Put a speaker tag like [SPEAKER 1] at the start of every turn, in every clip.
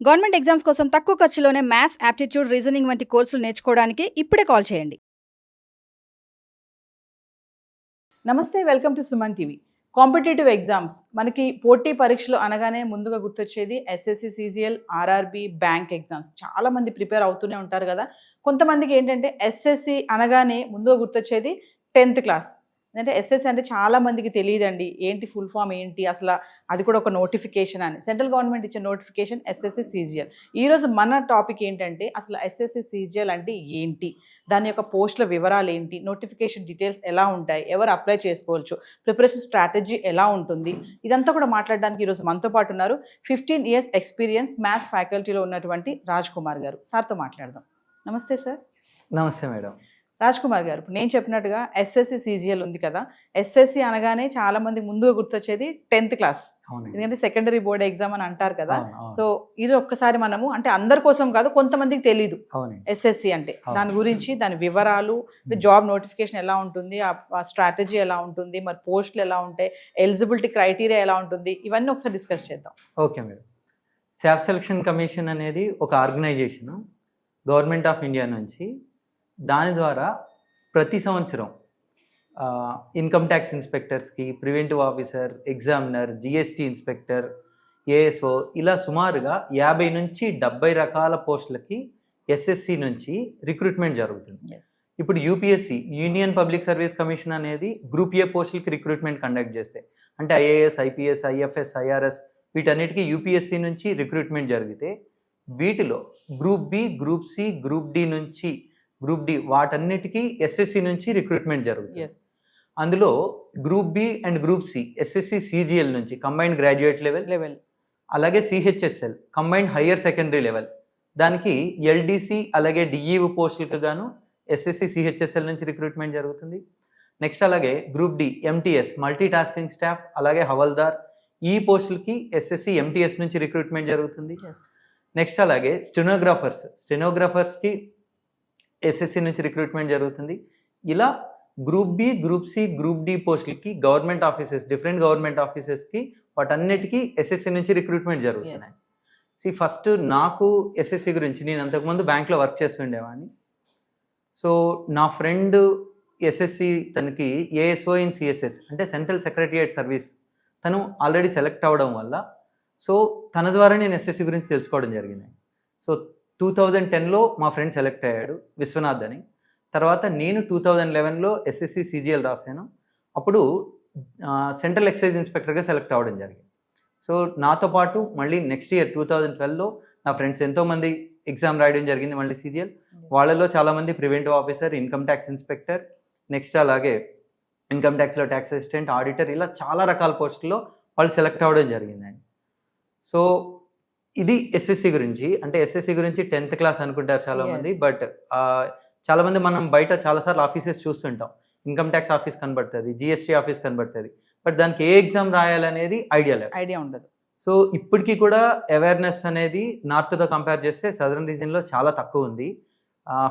[SPEAKER 1] Government exams కోసం తక్కువ ఖర్చులోనే maths, aptitude, reasoning వంటి కోర్సులు నేర్చుకోవడానికి ఇప్పుడే కాల్ చేయండి.
[SPEAKER 2] నమస్తే, welcome to Suman TV. Competitive exams మనకి పోటీ పరీక్షలు అనగానే ముందుగా గుర్తొచ్చేది SSC, CGL, RRB, bank exams. చాలా మంది ప్రిపేర్ అవుతూనే ఉంటారు కదా. కొంతమందికి ఏంటంటే ఎస్ఎస్సి అనగానే ముందుగా గుర్తొచ్చేది 10th క్లాస్. అంటే ఎస్ఎస్సి అంటే చాలా మందికి తెలియదండి, ఏంటి ఫుల్ ఫామ్ ఏంటి అసలు, అది కూడా ఒక నోటిఫికేషన్ అని. సెంట్రల్ గవర్నమెంట్ ఇచ్చే నోటిఫికేషన్ ఎస్ఎస్సి, సిజిఎల్. ఈరోజు మన టాపిక్ ఏంటంటే అసలు ఎస్ఎస్సి, సిజిఎల్ అంటే ఏంటి, దాని యొక్క పోస్టుల వివరాలు ఏంటి, నోటిఫికేషన్ డీటెయిల్స్ ఎలా ఉంటాయి, ఎవరు అప్లై చేసుకోవచ్చు, ప్రిపరేషన్ స్ట్రాటజీ ఎలా ఉంటుంది, ఇదంతా కూడా మాట్లాడడానికి ఈరోజు మనతో పాటు ఉన్నారు 15 years ఎక్స్పీరియన్స్ మ్యాథ్స్ ఫ్యాకల్టీలో ఉన్నటువంటి రాజ్ కుమార్ గారు. సార్తో మాట్లాడదాం. నమస్తే సార్.
[SPEAKER 3] నమస్తే మేడం.
[SPEAKER 2] రాజ్ కుమార్ గారు, ఇప్పుడు నేను చెప్పినట్టుగా ఎస్ఎస్సి, సిజిఎల్ ఉంది కదా. ఎస్ఎస్సి అనగానే చాలా మందికి ముందుగా గుర్తొచ్చేది 10th క్లాస్, ఎందుకంటే సెకండరీ బోర్డ్ ఎగ్జామ్ అని అంటారు కదా. సో ఇది ఒక్కసారి మనము, అంటే అందరి కోసం కాదు, కొంతమందికి తెలీదు ఎస్ఎస్సి అంటే, దాని గురించి, దాని వివరాలు, జాబ్ నోటిఫికేషన్ ఎలా ఉంటుంది, ఆ స్ట్రాటజీ ఎలా ఉంటుంది, మరి పోస్టులు ఎలా ఉంటాయి, ఎలిజిబిలిటీ క్రైటీరియా ఎలా ఉంటుంది, ఇవన్నీ ఒకసారి డిస్కస్ చేద్దాం.
[SPEAKER 3] Okay madam. Staff selection commission అనేది ఒక ఆర్గనైజేషన్ గవర్నమెంట్ ఆఫ్ ఇండియా నుంచి. దాని ద్వారా ప్రతి సంవత్సరం ఇన్కమ్ ట్యాక్స్ ఇన్స్పెక్టర్స్కి, preventive officer, examiner, GST inspector, ASO, ఇలా సుమారుగా 50 నుంచి 70 రకాల పోస్టులకి ఎస్ఎస్సి నుంచి రిక్రూట్మెంట్ జరుగుతుంది. ఇప్పుడు UPSC, union public service commission అనేది గ్రూప్ ఏ పోస్టులకి రిక్రూట్మెంట్ కండక్ట్ చేస్తాయి. అంటే ఐఏఎస్, ఐపీఎస్, ఐఎఫ్ఎస్, ఐఆర్ఎస్, వీటన్నిటికీ యూపీఎస్సి నుంచి రిక్రూట్మెంట్ జరిగితే, వీటిలో group B, group C, group D నుంచి గ్రూప్ డి, వాటన్నిటికీ ఎస్ఎస్సి నుంచి రిక్రూట్మెంట్ జరుగుతుంది. అందులో group B and group C SSC, CGL నుంచి కంబైన్డ్ గ్రాడ్యుయేట్ లెవెల్, అలాగే CHSL combined higher secondary level, దానికి ఎల్డిసి అలాగే డిఈఓ పోస్టులకు గాను ఎస్ఎస్సి, సిహెచ్ఎస్ఎల్ నుంచి రిక్రూట్మెంట్ జరుగుతుంది. నెక్స్ట్ అలాగే group D MTS multi tasking staff, అలాగే హవల్దార్, ఈ పోస్టులకి ఎస్ఎస్సి, ఎంటీఎస్ నుంచి రిక్రూట్మెంట్ జరుగుతుంది. నెక్స్ట్ అలాగే స్టెనోగ్రాఫర్స్కి ఎస్ఎస్సి నుంచి రిక్రూట్మెంట్ జరుగుతుంది. ఇలా group B, group C, group D పోస్టులకి గవర్నమెంట్ ఆఫీసెస్, డిఫరెంట్ గవర్నమెంట్ ఆఫీసెస్కి, వాటన్నిటికీ ఎస్ఎస్సి నుంచి రిక్రూట్మెంట్ జరుగుతున్నాయి. ఫస్ట్ నాకు ఎస్ఎస్సి గురించి, నేను అంతకుముందు బ్యాంక్లో వర్క్ చేస్తుండేవాడిని. సో నా ఫ్రెండ్ ఎస్ఎస్సి, తనకి ఏఎస్ఓ ఇన్ సిఎస్ఎస్ అంటే సెంట్రల్ సెక్రటరియట్ సర్వీస్, తను ఆల్రెడీ సెలెక్ట్ అవ్వడం వల్ల, సో తన ద్వారా నేను ఎస్ఎస్సి గురించి తెలుసుకోవడం జరిగింది. సో 2010లో మా ఫ్రెండ్ సెలెక్ట్ అయ్యాడు, విశ్వనాథ్ అని. తర్వాత నేను 2011లో ఎస్ఎస్సి, సిజిఎల్ రాశాను. అప్పుడు సెంట్రల్ ఎక్సైజ్ ఇన్స్పెక్టర్గా సెలెక్ట్ అవ్వడం జరిగింది. సో నాతో పాటు మళ్ళీ నెక్స్ట్ ఇయర్ 2012లో నా ఫ్రెండ్స్ ఎంతోమంది ఎగ్జామ్ రాయడం జరిగింది మళ్ళీ సిజిఎల్. వాళ్ళలో చాలామంది preventive officer, income tax inspector, next అలాగే ఇన్కమ్ ట్యాక్స్లో ట్యాక్స్ అసిస్టెంట్, ఆడిటర్, ఇలా చాలా రకాల పోస్టుల్లో వాళ్ళు సెలెక్ట్ అవ్వడం జరిగిందండి. సో ఇది ఎస్ఎస్సి గురించి. అంటే ఎస్ఎస్సి గురించి 10th క్లాస్ అనుకుంటారు చాలామంది, బట్ చాలామంది మనం బయట చాలాసార్లు ఆఫీసెస్ చూస్తుంటాం. ఇన్కమ్ ట్యాక్స్ ఆఫీస్ కనబడుతుంది, జిఎస్టీ ఆఫీస్ కనబడుతుంది, బట్ దానికి ఏ ఎగ్జామ్ రాయాలనేది ఐడియా ఉండదు. సో ఇప్పటికీ కూడా అవేర్నెస్ అనేది నార్త్తో కంపేర్ చేస్తే సదరన్ రీజన్లో చాలా తక్కువ ఉంది.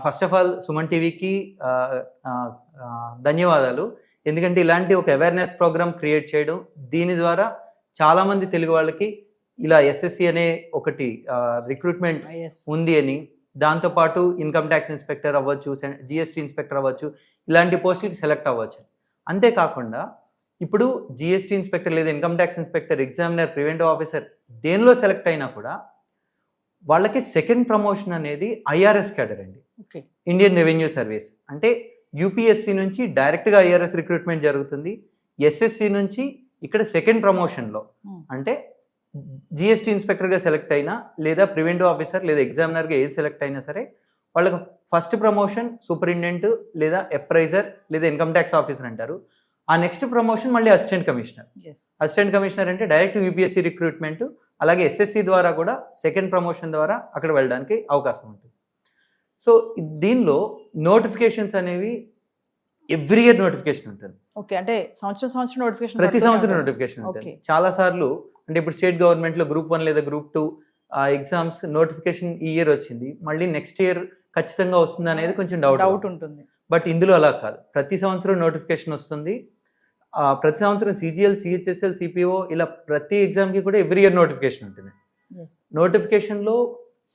[SPEAKER 3] ఫస్ట్ ఆఫ్ ఆల్ సుమన్ టీవీకి ధన్యవాదాలు, ఎందుకంటే ఇలాంటి ఒక అవేర్నెస్ ప్రోగ్రామ్ క్రియేట్ చేయడం, దీని ద్వారా చాలామంది తెలుగు వాళ్ళకి ఇలా ఎస్ఎస్సి అనే ఒకటి రిక్రూట్మెంట్ ఉంది అని, దాంతోపాటు ఇన్కమ్ ట్యాక్స్ ఇన్స్పెక్టర్ అవ్వచ్చు, జిఎస్టీ ఇన్స్పెక్టర్ అవ్వచ్చు, ఇలాంటి పోస్టులకి సెలెక్ట్ అవ్వచ్చు. అంతేకాకుండా ఇప్పుడు జిఎస్టీ ఇన్స్పెక్టర్ లేదా income tax inspector, examiner, preventive officer దేనిలో సెలెక్ట్ అయినా కూడా వాళ్ళకి సెకండ్ ప్రమోషన్ అనేది ఐఆర్ఎస్ క్యాడర్ అండి, ఇండియన్ రెవెన్యూ సర్వీస్. అంటే యూపీఎస్సి నుంచి డైరెక్ట్గా ఐఆర్ఎస్ రిక్రూట్మెంట్ జరుగుతుంది. ఎస్ఎస్సి నుంచి ఇక్కడ సెకండ్ ప్రమోషన్లో, అంటే జిఎస్టీ ఇన్స్పెక్టర్గా సెలెక్ట్ అయినా, లేదా ప్రివెంటివ్ ఆఫీసర్ లేదా ఎగ్జామినర్గా ఏది సెలెక్ట్ అయినా సరే, వాళ్ళకి ఫస్ట్ ప్రమోషన్ సూపరింటెండెంట్ లేదా అప్రైజర్ లేదా ఇన్కమ్ ట్యాక్స్ ఆఫీసర్ అంటారు. ఆ నెక్స్ట్ ప్రమోషన్ మళ్ళీ అసిస్టెంట్ కమిషనర్. అసిస్టెంట్ కమిషనర్ అంటే డైరెక్ట్ యూపీఎస్సీ రిక్రూట్మెంట్. అలాగే ఎస్ఎస్సి ద్వారా కూడా సెకండ్ ప్రమోషన్ ద్వారా అక్కడ వెళ్ళడానికి అవకాశం ఉంటుంది. సో దీనిలో నోటిఫికేషన్స్ అనేవి ఎవ్రీ ఇయర్ నోటిఫికేషన్ ఉంటుంది.
[SPEAKER 2] ఓకే, అంటే సంవత్సరం నోటిఫికేషన్,
[SPEAKER 3] ప్రతి సంవత్సరం నోటిఫికేషన్ ఉంటుంది. చాలా సార్లు అంటే ఇప్పుడు స్టేట్ గవర్నమెంట్లో గ్రూప్ 1 లేదా గ్రూప్ 2 ఎగ్జామ్స్ నోటిఫికేషన్ ఈ ఇయర్ వచ్చింది, మళ్ళీ నెక్స్ట్ ఇయర్ ఖచ్చితంగా వస్తుంది అనేది కొంచెం డౌట్ ఉంటుంది. బట్ ఇందులో అలా కాదు, ప్రతి సంవత్సరం నోటిఫికేషన్ వస్తుంది. ప్రతి సంవత్సరం సిజిఎల్, సిహెచ్ఎస్ఎల్, సిపిఓ, ఇలా ప్రతి ఎగ్జామ్కి కూడా ఎవ్రీ ఇయర్ నోటిఫికేషన్ ఉంటుంది. నోటిఫికేషన్లో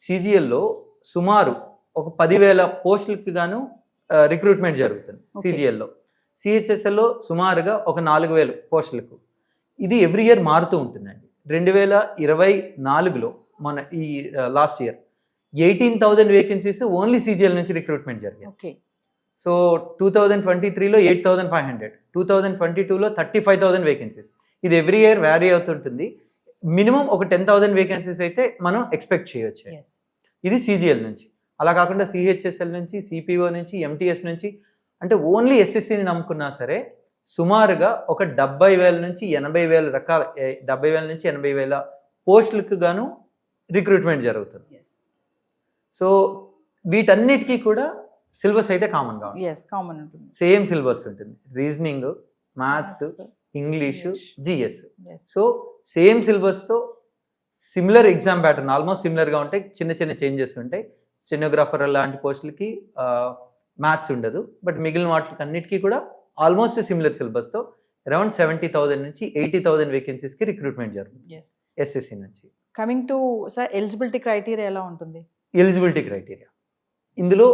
[SPEAKER 3] CGLలో సుమారు ఒక 10,000 పోస్టులకి గాను రిక్రూట్మెంట్ జరుగుతుంది CGLలో. CHSLలో సుమారుగా ఒక 4,000 పోస్టులకు. ఇది ఎవ్రీ ఇయర్ మారుతూ ఉంటుందండి. 2024లో మన ఈ last year 18,000 vacancies only CGL నుంచి రిక్రూట్మెంట్ జరిగాయి. సో 2023లో 8,500, 2022లో 35,000 వేకెన్సీస్. ఇది ఎవ్రీ ఇయర్ వ్యారీ అవుతుంటుంది. మినిమం ఒక 10,000 వేకెన్సీస్ అయితే మనం ఎక్స్పెక్ట్ చేయొచ్చు. ఇది CGL నుంచి. అలా కాకుండా CHSL నుంచి, CPO నుంచి, MTS నుంచి, అంటే ఓన్లీ SSCని నమ్ముకున్నా సరే సుమారుగా ఒక 70,000 నుంచి 80,000 రకాల 70,000 నుంచి 80,000 పోస్టులకు గాను రిక్రూట్మెంట్ జరుగుతుంది. సో వీటన్నిటికీ కూడా సిలబస్ అయితే కామన్గా ఉంటుంది. సేమ్ సిలబస్ ఉంటుంది. Reasoning, maths, English, GS. So same సిలబస్తో సిమిలర్ ఎగ్జామ్ ప్యాటర్న్, ఆల్మోస్ట్ సిమిలర్గా ఉంటాయి. చిన్న చిన్న చేంజెస్ ఉంటాయి. స్టెనోగ్రాఫర్ లాంటి పోస్టులకి మ్యాథ్స్ ఉండదు. బట్ మిగిలిన వాటికి అన్నిటికీ కూడా ఆల్మోస్ట్ సిమిలర్ సిలబస్తో అరౌండ్ 70,000 నుంచి 80,000 వేకెన్సీస్కి రిక్రూట్మెంట్ జరుగుతుంది SSC నుంచి.
[SPEAKER 2] Coming to sir, eligibility criteria ఎలా ఉంటుంది?
[SPEAKER 3] ఎలిజిబిలిటీ క్రైటీరియా ఇందులో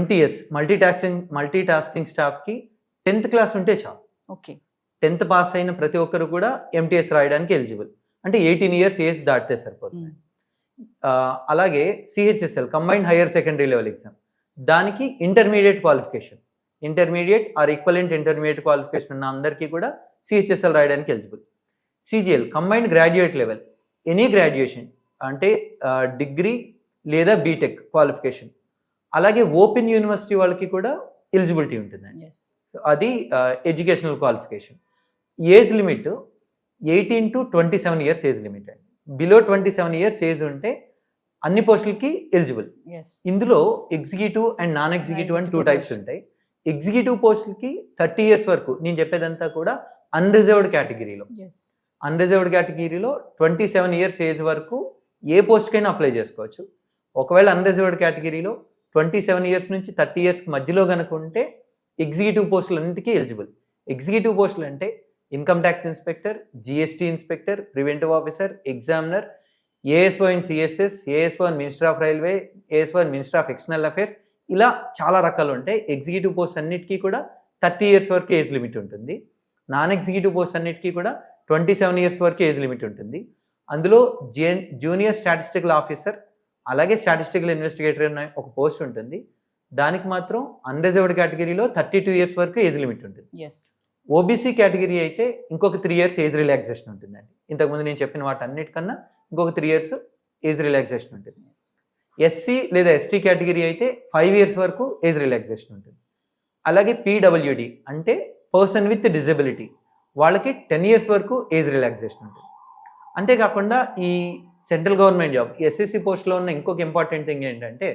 [SPEAKER 3] MTS మల్టీటాస్కింగ్ స్టాఫ్కి 10th క్లాస్ ఉంటే చాలు. 10th పాస్ అయిన ప్రతి ఒక్కరు కూడా MTS రాయడానికి ఎలిజిబుల్. అంటే 18 ఇయర్స్ ఏజ్ దాటితే సరిపోతుంది. అలాగే CHSL combined higher secondary level exam, దానికి intermediate qualification, intermediate or equivalent intermediate qualification ఉన్న అందరికీ కూడా CHSL రాయడానికి eligible. CGL combined graduate level, any graduation అంటే డిగ్రీ లేదా బీటెక్ క్వాలిఫికేషన్. అలాగే ఓపెన్ యూనివర్సిటీ వాళ్ళకి కూడా ఎలిజిబిలిటీ ఉంటుందండి. సో అది educational qualification. Age limit 18 to 27 years age limit అండి. బిలో 27 ఇయర్స్ ఏజ్ ఉంటే అన్ని పోస్టులకి ఎలిజిబుల్. ఇందులో ఎగ్జిక్యూటివ్ అండ్ నాన్ ఎగ్జిక్యూటివ్ అని 2 టైప్స్ ఉంటాయి. ఎగ్జిక్యూటివ్ పోస్టులకి 30 ఇయర్స్ వరకు, నేను చెప్పేదంతా కూడా అన్రిజర్వ్డ్ కేటగిరీలో. అన్రిజర్వ్డ్ కేటగిరీలో 27 ఇయర్స్ ఏజ్ వరకు ఏ పోస్ట్కైనా అప్లై చేసుకోవచ్చు. ఒకవేళ అన్రిజర్వ్డ్ కేటగిరీలో 27 ఇయర్స్ నుంచి 30 ఇయర్స్కి మధ్యలో కనుక ఉంటే ఎగ్జిక్యూటివ్ పోస్టులు అన్నింటికీ ఎలిజిబుల్. ఎగ్జిక్యూటివ్ పోస్టులు అంటే income tax inspector, GST inspector, preventive officer, examiner, ASO in CSS, ASO in minister of railway, ASO in minister of external affairs, ఇలా చాలా రకాలు ఉంటాయి. ఎగ్జిక్యూటివ్ పోస్ట్ అన్నిటికీ కూడా 30 ఇయర్స్ వరకు ఏజ్ లిమిట్ ఉంటుంది. నాన్ ఎగ్జిక్యూటివ్ పోస్ట్ అన్నిటికీ కూడా 27 ఇయర్స్ వరకు ఏజ్ లిమిట్ ఉంటుంది. అందులో జూనియర్ స్టాటిస్టికల్ ఆఫీసర్ అలాగే స్టాటిస్టికల్ ఇన్వెస్టిగేటర్ అనే ఒక పోస్ట్ ఉంటుంది. దానికి మాత్రం అన్రిజర్వ్డ్ కేటగిరీలో 32 ఇయర్స్ వరకు ఏజ్ లిమిట్ ఉంటుంది. OBC కేటగిరీ అయితే ఇంకొక 3 ఇయర్స్ ఏజ్ రిలాక్సేషన్ ఉంటుందండి. ఇంతకుముందు నేను చెప్పిన వాటి అన్నిటికన్నా ఇంకొక 3 ఇయర్స్ ఏజ్ రిలాక్సేషన్ ఉంటుంది. SC లేదా ST కేటగిరీ అయితే 5 ఇయర్స్ వరకు ఏజ్ రిలాక్సేషన్ ఉంటుంది. అలాగే PWD అంటే పర్సన్ విత్ డిజబిలిటీ, వాళ్ళకి 10 ఇయర్స్ వరకు ఏజ్ రిలాక్సేషన్ ఉంటుంది. అంతేకాకుండా ఈ సెంట్రల్ గవర్నమెంట్ జాబ్, SSC పోస్ట్లో ఉన్న ఇంకొక ఇంపార్టెంట్ థింగ్ ఏంటంటే,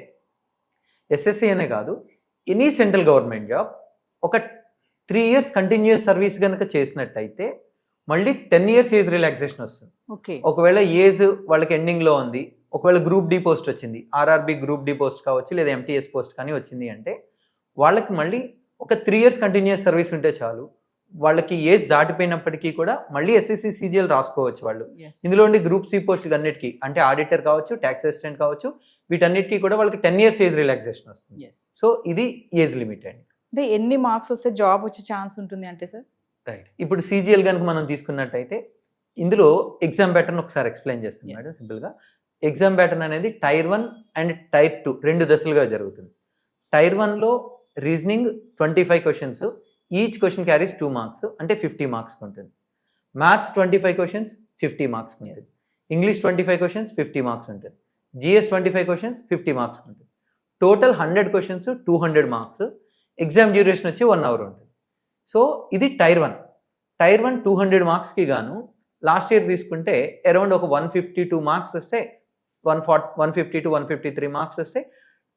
[SPEAKER 3] SSC అనే కాదు, ఎనీ సెంట్రల్ గవర్నమెంట్ జాబ్ ఒక 3 ఇయర్స్ కంటిన్యూస్ సర్వీస్ కనుక చేసినట్టయితే మళ్ళీ 10 ఇయర్స్ ఏజ్ రిలాక్సేషన్ వస్తుంది. ఒకవేళ ఏజ్ వాళ్ళకి ఎండింగ్లో ఉంది, ఒకవేళ గ్రూప్ డి పోస్ట్ వచ్చింది, RRB గ్రూప్ డి పోస్ట్ కావచ్చు లేదా MTS పోస్ట్ కానీ వచ్చింది అంటే వాళ్ళకి మళ్ళీ ఒక 3 ఇయర్స్ కంటిన్యూస్ సర్వీస్ ఉంటే చాలు. వాళ్ళకి ఏజ్ దాటిపోయినప్పటికీ కూడా మళ్ళీ SSC CGL రాసుకోవచ్చు వాళ్ళు. ఇందులో ఉండి గ్రూప్ C పోస్టులు అన్నిటికీ, అంటే ఆడిటర్ కావచ్చు, ట్యాక్స్ అసిస్టెంట్ కావచ్చు, వీటన్నిటికీ కూడా వాళ్ళకి 10 ఇయర్స్ ఏజ్ రిలాక్సేషన్ వస్తుంది. సో ఇది ఏజ్ లిమిట్ అండి.
[SPEAKER 2] అంటే ఎన్ని మార్క్స్ వస్తే జాబ్ వచ్చే ఛాన్స్ ఉంటుంది అంటే సార్?
[SPEAKER 3] రైట్. ఇప్పుడు CGL కనుక మనం తీసుకున్నట్టయితే ఇందులో ఎగ్జామ్ ప్యాటర్న్ ఒకసారి ఎక్స్ప్లెయిన్ చేస్తాను మేడం సింపుల్గా. ఎగ్జామ్ ప్యాటర్న్ అనేది టైర్ 1 అండ్ టైర్ 2 2 దశలుగా జరుగుతుంది. టైర్ 1లో reasoning 25 questions, each question carries 2 marks, అంటే 50 మార్క్స్ ఉంటుంది. మ్యాథ్స్ 25 క్వశ్చన్స్ 50 మార్క్స్ ఉంటుంది. ఇంగ్లీష్ 25 క్వశ్చన్స్ 50 మార్క్స్ ఉంటుంది. GS 25 క్వశ్చన్స్ 50 మార్క్స్ ఉంటుంది. Total 100 questions 200 marks. Exam duration వచ్చి 1 అవర్ ఉంటుంది. సో ఇది టైర్ 1. టైర్ 1 200 మార్క్స్కి గాను లాస్ట్ ఇయర్ తీసుకుంటే అరౌండ్ ఒక 152 మార్క్స్ వస్తే, 150 to 153 మార్క్స్ వస్తే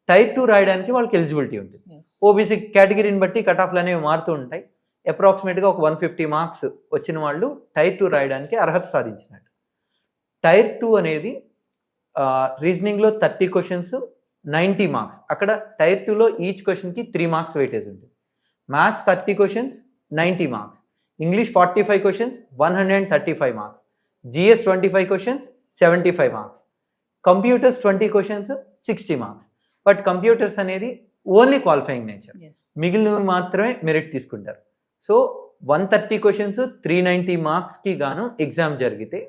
[SPEAKER 3] టైర్ 2 రాయడానికి వాళ్ళకి ఎలిజిబిలిటీ ఉంటుంది. OBC కేటగిరీని బట్టి కట్ ఆఫ్లు అనేవి మారుతూ ఉంటాయి. అప్రాక్సిమేట్గా ఒక 150 మార్క్స్ వచ్చిన వాళ్ళు టైర్ 2 రాయడానికి అర్హత సాధించినట్టు. టైర్ 2 అనేది రీజనింగ్లో 30 క్వశ్చన్స్ 90 మార్క్స్. అక్కడ టైర్ 2లో ఈచ్ క్వశ్చన్కి 3 మార్క్స్ వెయిటేజ్ ఉంటుంది. Maths 30 questions 90 marks. English 45 questions 135 marks. GS 25 questions 75 marks, computers 20 questions 60 marks. But computers అనేది ఓన్లీ క్వాలిఫైయింగ్ నేచర్,
[SPEAKER 2] ఎస్
[SPEAKER 3] మిగిలినవి మాత్రమే మెరిట్ తీసుకుంటారు. సో 130 క్వశ్చన్స్ 390 మార్క్స్కి గాను ఎగ్జామ్ జరిగితే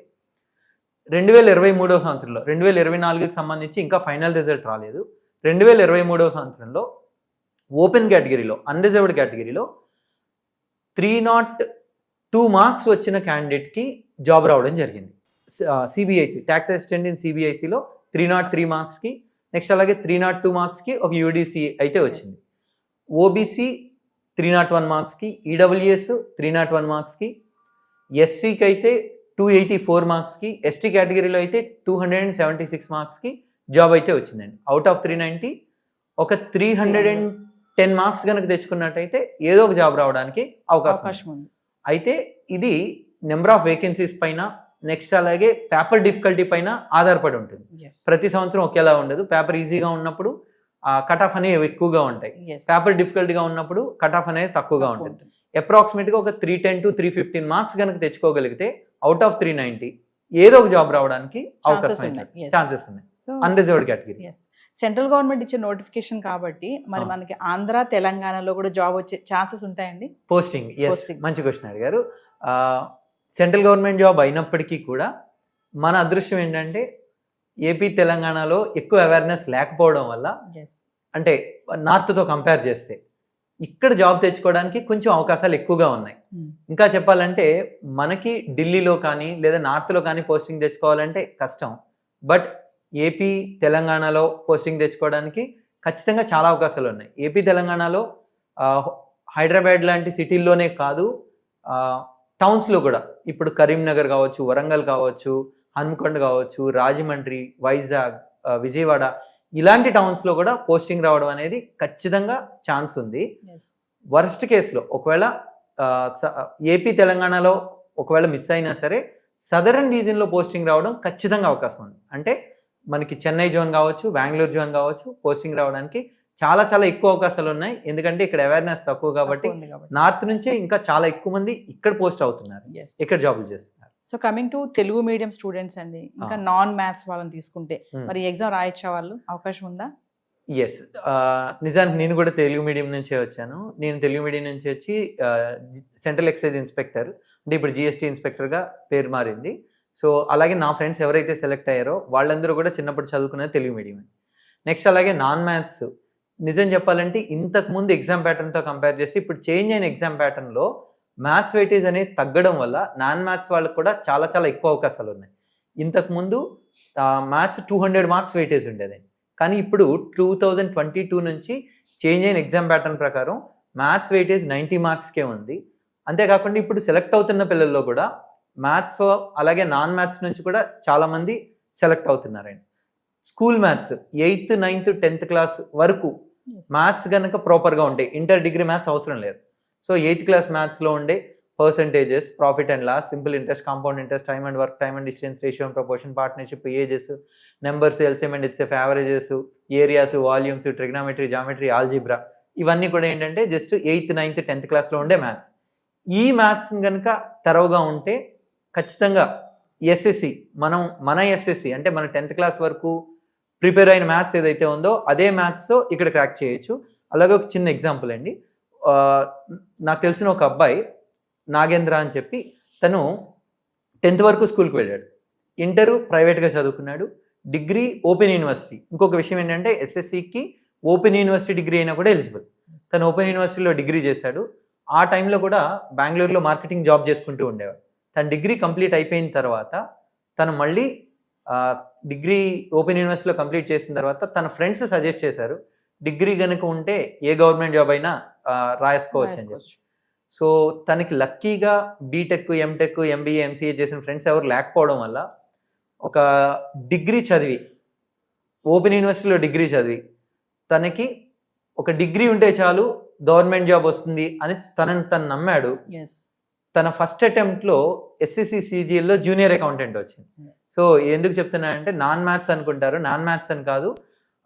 [SPEAKER 3] 2023 సంవత్సరంలో, 2024కి సంబంధించి ఇంకా ఫైనల్ రిజల్ట్ రాలేదు, 2023 సంవత్సరంలో ఓపెన్ కేటగిరీలో, అన్రిజర్వ్డ్ కేటగిరీలో 302 మార్క్స్ వచ్చిన క్యాండిడేట్కి జాబ్ రావడం జరిగింది. సిబిఐసి ట్యాక్స్ అసిస్టెంట్ ఇన్ సిబిఐసిలో 303 మార్క్స్కి, నెక్స్ట్ అలాగే 302 మార్క్స్కి ఒక యూడిసి అయితే వచ్చింది. ఓబీసీ 301 మార్క్స్కి, ఈడబ్ల్యూఎస్ 301 మార్క్స్కి, ఎస్సీకి అయితే 284 మార్క్స్కి, ఎస్టీ కేటగిరీలో అయితే 276 మార్క్స్కి జాబ్ అయితే వచ్చిందండి. అవుట్ ఆఫ్ 390 ఒక 310 మార్క్స్ కనుక తెచ్చుకున్నట్టయితే ఏదో ఒక జాబ్ రావడానికి అవకాశం ఉంది. అయితే ఇది నెంబర్ ఆఫ్ వేకెన్సీస్ పైన, నెక్స్ట్ అలాగే పేపర్ డిఫికల్టీ పైన ఆధారపడి ఉంటుంది. ప్రతి సంవత్సరం ఒకేలా ఉండదు. పేపర్ ఈజీగా ఉన్నప్పుడు కట్ ఆఫ్ అనేవి ఎక్కువగా ఉంటాయి, పేపర్ డిఫికల్ట్గా ఉన్నప్పుడు కట్ ఆఫ్ అనేది తక్కువగా ఉంటుంది. అప్రాక్సిమేట్గా ఒక 310 to 315 మార్క్స్ కనుక తెచ్చుకోగలిగితే అవుట్ ఆఫ్ 390 ఏదో ఒక జాబ్ రావడానికి అవకాశం ఛాన్సెస్ ఉన్నాయి. Unreserved category.
[SPEAKER 2] సెంట్రల్ గవర్నమెంట్ ఇచ్చే నోటిఫికేషన్ కాబట్టి మరి మనకి ఆంధ్ర తెలంగాణలో కూడా జాబ్ వచ్చే ఛాన్సెస్ ఉంటాయండి?
[SPEAKER 3] పోస్టింగ్, మంచి క్వశ్చన్ అడిగారు. సెంట్రల్ గవర్నమెంట్ జాబ్ అయినప్పటికీ కూడా మన అదృష్టం ఏంటంటే ఏపీ తెలంగాణలో ఎక్కువ అవేర్నెస్ లేకపోవడం వల్ల, అంటే నార్త్తో కంపేర్ చేస్తే ఇక్కడ జాబ్ తెచ్చుకోవడానికి కొంచెం అవకాశాలు ఎక్కువగా ఉన్నాయి. ఇంకా చెప్పాలంటే మనకి ఢిల్లీలో కానీ లేదా నార్త్లో కానీ పోస్టింగ్ తెచ్చుకోవాలంటే కష్టం. బట్ ఏపీ తెలంగాణలో పోస్టింగ్ తెచ్చుకోవడానికి ఖచ్చితంగా చాలా అవకాశాలు ఉన్నాయి. ఏపీ తెలంగాణలో హైదరాబాద్ లాంటి సిటీల్లోనే కాదు, టౌన్స్లో కూడా, ఇప్పుడు కరీంనగర్ కావచ్చు, వరంగల్ కావచ్చు, హన్మకొండ కావచ్చు, రాజమండ్రి, వైజాగ్, విజయవాడ, ఇలాంటి టౌన్స్లో కూడా పోస్టింగ్ రావడం అనేది ఖచ్చితంగా ఛాన్స్ ఉంది. వర్స్ట్ కేసులో ఒకవేళ ఏపీ తెలంగాణలో ఒకవేళ మిస్ అయినా సరే సదరన్ రీజియన్లో పోస్టింగ్ రావడం ఖచ్చితంగా అవకాశం ఉంది. అంటే మనకి చెన్నై జోన్ కావచ్చు, బెంగళూరు జోన్ కావచ్చు, పోస్టింగ్ రావడానికి చాలా చాలా ఎక్కువ అవకాశాలు ఉన్నాయి. ఎందుకంటే ఇక్కడ అవేర్నెస్ తక్కువ కాబట్టి నార్త్ నుంచే ఇంకా చాలా ఎక్కువ మంది ఇక్కడ పోస్ట్ అవుతున్నారు, ఇక్కడ జాబులు చేస్తున్నారు.
[SPEAKER 2] So coming to Telugu medium students అండి, ఇంకా నాన్ మ్యాథ్స్ వాళ్ళని తీసుకుంటే మరి ఎగ్జామ్ రాయొచ్చే వాళ్ళు అవకాశం ఉందా?
[SPEAKER 3] ఎస్, నిజానికి నేను కూడా తెలుగు మీడియం నుంచే వచ్చాను. నేను తెలుగు మీడియం నుంచి వచ్చి సెంట్రల్ ఎక్సైజ్ ఇన్స్పెక్టర్, అంటే ఇప్పుడు జిఎస్టీ ఇన్స్పెక్టర్గా పేరు మారింది. సో అలాగే నా ఫ్రెండ్స్ ఎవరైతే సెలెక్ట్ అయ్యారో వాళ్ళందరూ కూడా చిన్నప్పుడు చదువుకునేది తెలుగు మీడియం. నెక్స్ట్ అలాగే నాన్ మ్యాథ్స్, నిజం చెప్పాలంటే ఇంతకుముందు ఎగ్జామ్ ప్యాటర్న్తో కంపేర్ చేస్తే ఇప్పుడు చేంజ్ అయిన ఎగ్జామ్ ప్యాటర్న్లో మ్యాథ్స్ వెయిటేజ్ అనేది తగ్గడం వల్ల నాన్ మ్యాథ్స్ వాళ్ళకి కూడా చాలా చాలా ఎక్కువ అవకాశాలు ఉన్నాయి. ఇంతకుముందు మ్యాథ్స్ 200 మార్క్స్ వెయిటేజ్ ఉండేది, కానీ ఇప్పుడు 2022 నుంచి చేంజ్ అయిన ఎగ్జామ్ ప్యాటర్న్ ప్రకారం మ్యాథ్స్ వెయిటేజ్ 90 మార్క్స్కే ఉంది. అంతేకాకుండా ఇప్పుడు సెలెక్ట్ అవుతున్న పిల్లల్లో కూడా మ్యాథ్స్ అలాగే నాన్ మ్యాథ్స్ నుంచి కూడా చాలామంది సెలెక్ట్ అవుతున్నారండి. School maths 8th, 9th, 10th class వరకు మ్యాథ్స్ కనుక ప్రాపర్గా ఉంటాయి, ఇంటర్ డిగ్రీ మ్యాథ్స్ అవసరం లేదు. సో 8th క్లాస్ మ్యాథ్స్లో ఉండే percentages, profit and loss, simple interest, compound interest, time and work, time and distance, ratio and proportion, partnership, ages, numbers, LCM and HCF, averages, areas, volumes, trigonometry, geometry, algebra, ఇవన్నీ కూడా ఏంటంటే just 8th, 9th, 10th క్లాస్లో ఉండే maths. ఈ maths కనుక తెరవగా ఉంటే ఖచ్చితంగా SSC, మన ఎస్ఎస్సి అంటే మన 10th క్లాస్ వరకు ప్రిపేర్ అయిన మ్యాథ్స్ ఏదైతే ఉందో అదే మ్యాథ్స్ ఇక్కడ క్రాక్ చేయొచ్చు. అలాగే ఒక చిన్న ఎగ్జాంపుల్ అండి, నాకు తెలిసిన ఒక అబ్బాయి నాగేంద్ర అని చెప్పి, తను 10th వరకు స్కూల్కి వెళ్ళాడు, ఇంటర్ ప్రైవేట్గా చదువుకున్నాడు, డిగ్రీ ఓపెన్ యూనివర్సిటీ. ఇంకొక విషయం ఏంటంటే ఎస్ఎస్సికి ఓపెన్ యూనివర్సిటీ డిగ్రీ అయినా కూడా ఎలిజిబుల్. తను ఓపెన్ యూనివర్సిటీలో డిగ్రీ చేశాడు. ఆ టైంలో కూడా బెంగళూరులో మార్కెటింగ్ జాబ్ చేసుకుంటూ ఉండేవాడు. తన డిగ్రీ కంప్లీట్ అయిపోయిన తర్వాత తను మళ్ళీ డిగ్రీ ఓపెన్ యూనివర్సిటీలో కంప్లీట్ చేసిన తర్వాత తన ఫ్రెండ్స్ సజెస్ట్ చేశారు, డిగ్రీ కనుక ఉంటే ఏ గవర్నమెంట్ జాబ్ అయినా రాసుకోవచ్చు అని చెప్పి. సో తనకి లక్కీగా బీటెక్, ఎంటెక్, ఎంబీఏ, ఎంసీఏ చేసిన ఫ్రెండ్స్ ఎవరు లేకపోవడం వల్ల ఒక డిగ్రీ చదివి, ఓపెన్ యూనివర్సిటీలో డిగ్రీ చదివి, తనకి ఒక డిగ్రీ ఉంటే చాలు గవర్నమెంట్ జాబ్ వస్తుంది అని తను నమ్మాడు. తన ఫస్ట్ అటెంప్ట్లో ఎస్ఎస్సి సిజిఎల్లో జూనియర్ అకౌంటెంట్ వచ్చింది. సో ఎందుకు చెప్తున్నా అంటే నాన్ మ్యాథ్స్ అనుకుంటారు, నాన్ మ్యాథ్స్ అని కాదు,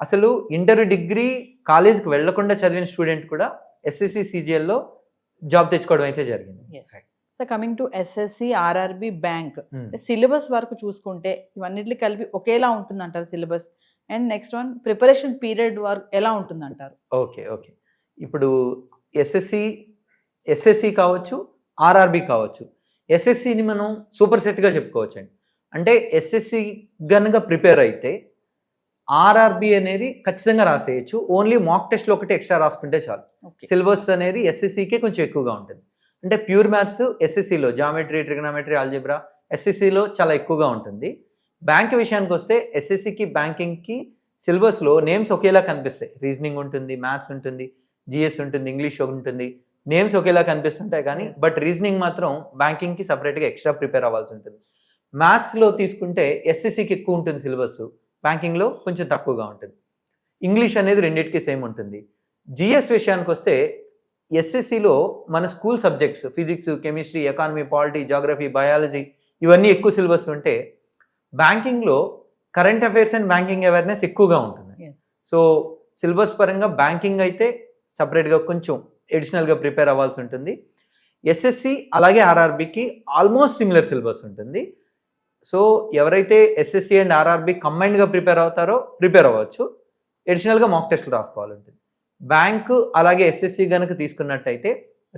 [SPEAKER 3] అసలు ఇంటర్ డిగ్రీ కాలేజ్కి వెళ్లకుండా చదివిన స్టూడెంట్ కూడా ఎస్ఎస్సి సిజిఎల్లో జాబ్ తెచ్చుకోవడం అయితే జరిగింది.
[SPEAKER 2] So so coming to SSC, RRB, bank, syllabus వరకు చూసుకుంటే ఇవన్నిటిని కలిపి ఒకేలా ఉంటుంది అంటారు syllabus? And next one, preparation period work ఎలా ఉంటుంది అంటారు?
[SPEAKER 3] ఓకే ఓకే ఇప్పుడు ఎస్ఎస్సి కావచ్చు, ఆర్ఆర్బి కావచ్చు. ఎస్ఎస్సిని మనం సూపర్ సెట్గా చెప్పుకోవచ్చు అండి. అంటే ఎస్ఎస్సి గనుక ప్రిపేర్ అయితే ఆర్ఆర్బి అనేది ఖచ్చితంగా రాసేయచ్చు. ఓన్లీ మాక్ టెస్ట్లో ఒకటి ఎక్స్ట్రా రాసుకుంటే చాలు. సిలబస్ అనేది ఎస్ఎస్సికే కొంచెం ఎక్కువగా ఉంటుంది. అంటే ప్యూర్ మ్యాథ్స్ ఎస్ఎస్సిలో జామెట్రీ, ట్రిగనామెట్రీ, ఆల్జిబ్రా ఎస్ఎస్సిలో చాలా ఎక్కువగా ఉంటుంది. బ్యాంక్ విషయానికి వస్తే ఎస్ఎస్సికి, బ్యాంకింగ్కి సిలబస్లో నేమ్స్ ఒకేలా కనిపిస్తాయి. రీజనింగ్ ఉంటుంది, మ్యాథ్స్ ఉంటుంది, జిఎస్ ఉంటుంది, ఇంగ్లీష్ ఉంటుంది. నేమ్స్ ఒకేలా కనిపిస్తుంటాయి కానీ బట్ రీజనింగ్ మాత్రం బ్యాంకింగ్కి సపరేట్గా ఎక్స్ట్రా ప్రిపేర్ అవ్వాల్సి ఉంటుంది. మ్యాథ్స్లో తీసుకుంటే ఎస్ఎస్సికి ఎక్కువ ఉంటుంది సిలబస్, బ్యాంకింగ్లో కొంచెం తక్కువగా ఉంటుంది. ఇంగ్లీష్ అనేది రెండింటికి సేమ్ ఉంటుంది. జిఎస్ విషయానికి వస్తే ఎస్ఎస్సిలో మన school subjects physics, chemistry, economy, polity, geography, biology ఇవన్నీ ఎక్కువ సిలబస్ ఉంటే బ్యాంకింగ్లో current affairs and banking awareness ఎక్కువగా ఉంటుంది. సో సిలబస్ పరంగా బ్యాంకింగ్ అయితే సపరేట్గా కొంచెం ఎడిషనల్గా ప్రిపేర్ అవ్వాల్సి ఉంటుంది. ఎస్ఎస్సి అలాగే ఆర్ఆర్బికి ఆల్మోస్ట్ సిమిలర్ సిలబస్ ఉంటుంది. సో ఎవరైతే ఎస్ఎస్సి అండ్ ఆర్ఆర్బి కంబైన్డ్గా ప్రిపేర్ అవుతారో ప్రిపేర్ అవ్వచ్చు. ఎడిషనల్గా మాక్ టెస్ట్లు రాసుకోవాలి ఉంటుంది. బ్యాంకు అలాగే ఎస్ఎస్సి కనుక తీసుకున్నట్టయితే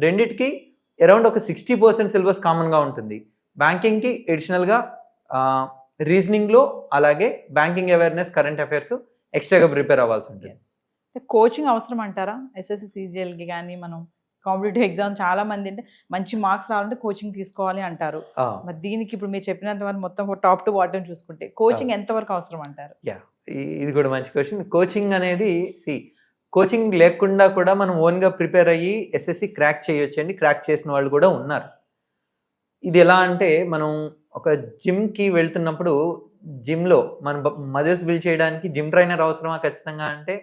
[SPEAKER 3] రెండిటికి అరౌండ్ ఒక 60% సిలబస్ కామన్గా ఉంటుంది. బ్యాంకింగ్కి ఎడిషనల్గా రీజనింగ్లో అలాగే బ్యాంకింగ్ అవేర్నెస్, కరెంట్ అఫైర్స్ ఎక్స్ట్రాగా ప్రిపేర్ అవ్వాల్సి ఉంటుంది.
[SPEAKER 2] కోచింగ్ అవసరం అంటారా? ఎస్ఎస్సి, సిజిఎల్కి కానీ మనం కాంపిటేటివ్ ఎగ్జామ్ చాలా మంది అంటే మంచి మార్క్స్ రావాలంటే కోచింగ్ తీసుకోవాలి అంటారు. మరి దీనికి ఇప్పుడు మీరు చెప్పినంత వరకు మొత్తం టాప్ టు బాటమ్ చూసుకుంటే కోచింగ్ ఎంతవరకు అవసరం అంటారు?
[SPEAKER 3] ఇది కూడా మంచి క్వశ్చన్. కోచింగ్ అనేది కోచింగ్ లేకుండా కూడా మనం ఓన్గా ప్రిపేర్ అయ్యి ఎస్ఎస్సి క్రాక్ చేయొచ్చు అండి. క్రాక్ చేసిన వాళ్ళు కూడా ఉన్నారు. ఇది ఎలా అంటే మనం ఒక జిమ్కి వెళ్తున్నప్పుడు జిమ్లో మనం మజిల్స్ బిల్డ్ చేయడానికి జిమ్ ట్రైనర్ అవసరమా ఖచ్చితంగా అంటే,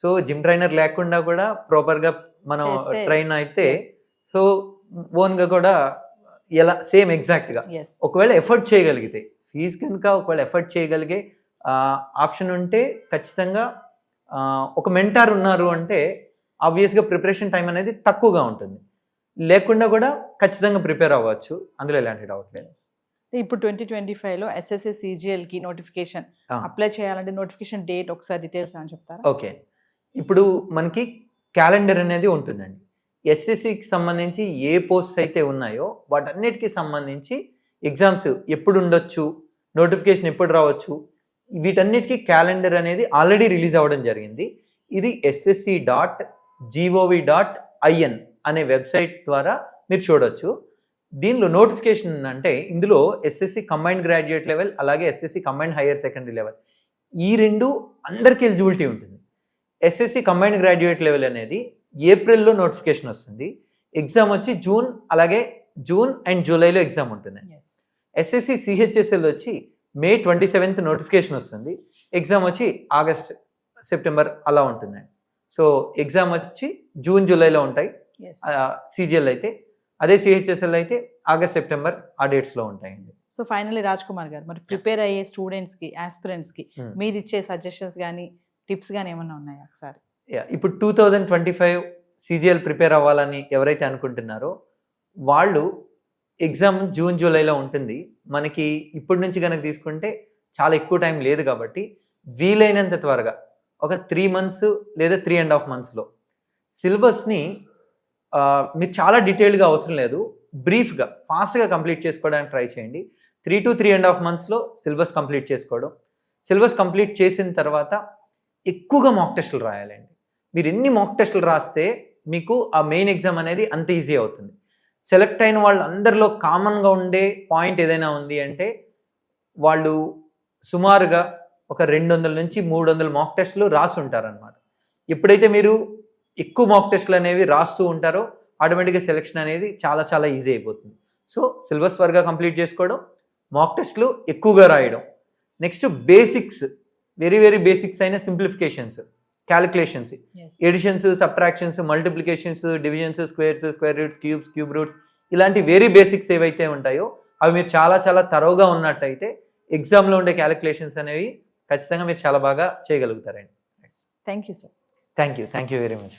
[SPEAKER 3] సో జిమ్ ట్రైనర్ లేకుండా కూడా ప్రాపర్గా మనం ట్రైన్ అయితే సో ఓన్గా కూడా ఎలా సేమ్ ఎగ్జాక్ట్గా ఒకవేళ ఎఫర్ట్ చేయగలిగితే ఫీజు కనుక ఒకవేళ ఎఫర్ట్ చేయగలిగే ఆప్షన్ ఉంటే ఖచ్చితంగా ఒక మెంటార్ ఉన్నారు అంటే ఆబ్వియస్గా ప్రిపరేషన్ టైం అనేది తక్కువగా ఉంటుంది. లేకుండా కూడా ఖచ్చితంగా ప్రిపేర్ అవ్వచ్చు, అందులో ఎలాంటి డౌట్ లేదు.
[SPEAKER 2] ఇప్పుడు 2025లో ఎస్ఎస్సి, సిజిఎల్కి నోటిఫికేషన్ అప్లై చేయాలంటే నోటిఫికేషన్ డేట్ ఒకసారి డీటెయిల్స్ అని చెప్తారా?
[SPEAKER 3] ఓకే, ఇప్పుడు మనకి క్యాలెండర్ అనేది ఉంటుందండి. ఎస్ఎస్సికి సంబంధించి ఏ పోస్ట్ అయితే ఉన్నాయో వాటన్నిటికీ సంబంధించి ఎగ్జామ్స్ ఎప్పుడు ఉండొచ్చు, నోటిఫికేషన్ ఎప్పుడు రావచ్చు, వీటన్నిటికీ క్యాలెండర్ అనేది ఆల్రెడీ రిలీజ్ అవ్వడం జరిగింది. ఇది ssc.gov.in అనే వెబ్సైట్ ద్వారా మీరు చూడొచ్చు. దీనిలో నోటిఫికేషన్ అంటే ఇందులో ఎస్ఎస్సి కంబైన్డ్ గ్రాడ్యుయేట్ లెవెల్ అలాగే SSC combined higher secondary level ఈ రెండు అందరికీ ఎలిజిబిలిటీ ఉంటుంది. ఎస్ఎస్సి కంబైన్డ్ గ్రాడ్యుయేట్ లెవెల్ అనేది ఏప్రిల్లో నోటిఫికేషన్ వస్తుంది. ఎగ్జామ్ వచ్చి జూన్ అండ్ జూలైలో ఎగ్జామ్ ఉంటుంది. ఎస్ఎస్సి సిహెచ్ఎస్ఎల్ వచ్చి May 27 నోటిఫికేషన్ వస్తుంది. ఎగ్జామ్ వచ్చి ఆగస్ట్, సెప్టెంబర్ అలా ఉంటుందండి. సో ఎగ్జామ్ వచ్చి జూన్, జూలైలో ఉంటాయి సిజిఎల్ అయితే. అదే సిహెచ్ఎస్ఎల్ అయితే ఆగస్ట్, సెప్టెంబర్ ఆ డేట్స్లో ఉంటాయండి.
[SPEAKER 2] సో ఫైనల్లీ రాజ్ కుమార్ గారు, మరి ప్రిపేర్ అయ్యే స్టూడెంట్స్కి, ఆస్పిరెంట్స్కి మీరు ఇచ్చే సజెషన్స్ కానీ టిప్స్ కానీ ఏమన్నా ఉన్నాయా ఒకసారి?
[SPEAKER 3] ఇప్పుడు 2025 సిజిఎల్ ప్రిపేర్ అవ్వాలని ఎవరైతే అనుకుంటున్నారో వాళ్ళు ఎగ్జామ్ జూన్, జూలైలో ఉంటుంది. మనకి ఇప్పటి నుంచి కనుక తీసుకుంటే చాలా ఎక్కువ టైం లేదు కాబట్టి వీలైనంత త్వరగా ఒక 3 months లేదా 3.5 monthsలో సిలబస్ని మీరు చాలా డీటెయిల్గా అవసరం లేదు, బ్రీఫ్గా ఫాస్ట్గా కంప్లీట్ చేసుకోవడానికి ట్రై చేయండి. 3 to 3.5 monthsలో సిలబస్ కంప్లీట్ చేసుకోవడం. సిలబస్ కంప్లీట్ చేసిన తర్వాత ఎక్కువగా మాక్ టెస్టులు రాయాలండి. మీరు ఎన్ని మాక్ టెస్టులు రాస్తే మీకు ఆ మెయిన్ ఎగ్జామ్ అనేది అంత ఈజీ అవుతుంది. సెలెక్ట్ అయిన వాళ్ళందరిలో కామన్గా ఉండే పాయింట్ ఏదైనా ఉంది అంటే వాళ్ళు సుమారుగా ఒక 200 నుంచి 300 మాక్ టెస్టులు రాసి ఉంటారనమాట. ఎప్పుడైతే మీరు ఎక్కువ మాక్ టెస్టులు అనేవి రాస్తూ ఉంటారో ఆటోమేటిక్గా సెలెక్షన్ అనేది చాలా చాలా ఈజీ అయిపోతుంది. సో సిలబస్ త్వరగా కంప్లీట్ చేసుకోవడం, మాక్ టెస్టులు ఎక్కువగా రాయడం. Next basics, very very basics అయిన simplifications, calculations, additions, subtractions, multiplications, divisions, squares, square roots, cubes, cube roots ఇలాంటి వెరీ బేసిక్స్ ఏవైతే ఉంటాయో అవి మీరు చాలా చాలా తరోగా ఉన్నట్టయితే ఎగ్జామ్లో ఉండే క్యాలిక్యులేషన్స్ అనేవి ఖచ్చితంగా మీరు చాలా బాగా చేయగలుగుతారండి.
[SPEAKER 2] Thank you sir.
[SPEAKER 3] Thank you very much.